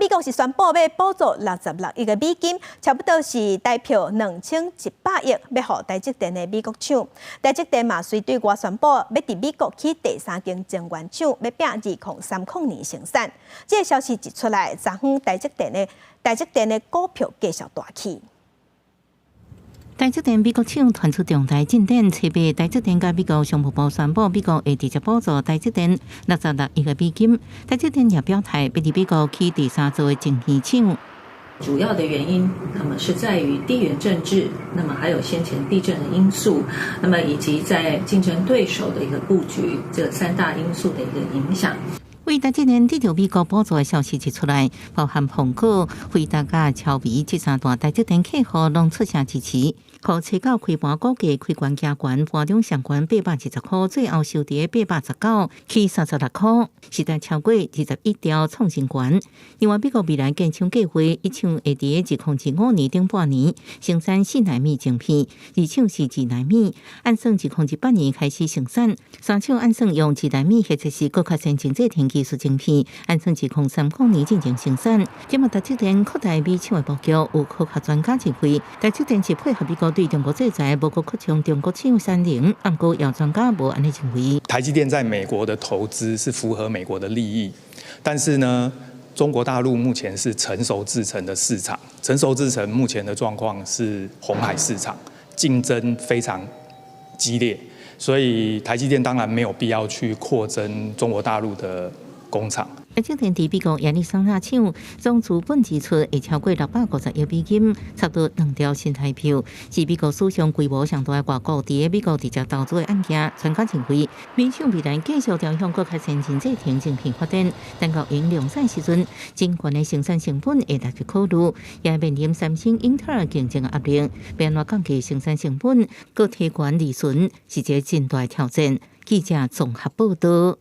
美国是宣布要补助66亿个美金，差不多是代表2100亿，要互台积电的美国厂。台积电嘛随对外宣布，要伫美国起第3间晶圆厂，要拼2030年生产。这个消息一出来，昨昏台积电的股票继续大起。台积电美国厂传出重大进展，七月台积电甲美国商务部宣布，美国会直接补助台积电66亿个美金。台积电也表态，要伫美国起第3座的晶圆厂。主要的原因，那么是在于地缘政治，那么还有先前地震的因素，那么以及在竞争对手的一个布局，这3大因素的一个影响。为台积电得到美国补助的消息一出来，包含苹果、辉达甲超微这3大台积电客户拢出声支持。可车到开盘股价开悬加悬，盘中上悬810块，最后收跌819，起36块，实在超过21条创新高。另外，美国未来建厂计划，一厂会伫2025年顶半年生产4奈米晶片，二厂是2奈米，按算2018年开始生产，三厂按算用2奈米或者是更较先进制程技术晶片，按算2030年进行生产。今麦台积电扩大美厂的布局，有科学专家认为，台积电是配合美国对中国制裁，无国扩充中国厂产能。不过，有专家无安尼认为，台积电在美国的投资是符合美国的利益，但是呢，中国大陆目前是成熟制程的市场，成熟制程目前的状况是红海市场，竞争非常激烈，所以台积电当然没有必要去扩增中国大陆的工厂。台积电伫美国亚利桑那厂总资本支出会超过650亿美金，差不多2条新台票，是美国史上规模上大的外国伫美国直接投资的案件。专家认为，美厂未来继续朝向更较先进制程晶片发展，但到因量产时阵，真悬的生产成本会纳入考虑，也面临三星、英特尔竞争的压力，变怎降低生产成本，搁提悬利润，是一个真大的挑战。记者综合报道。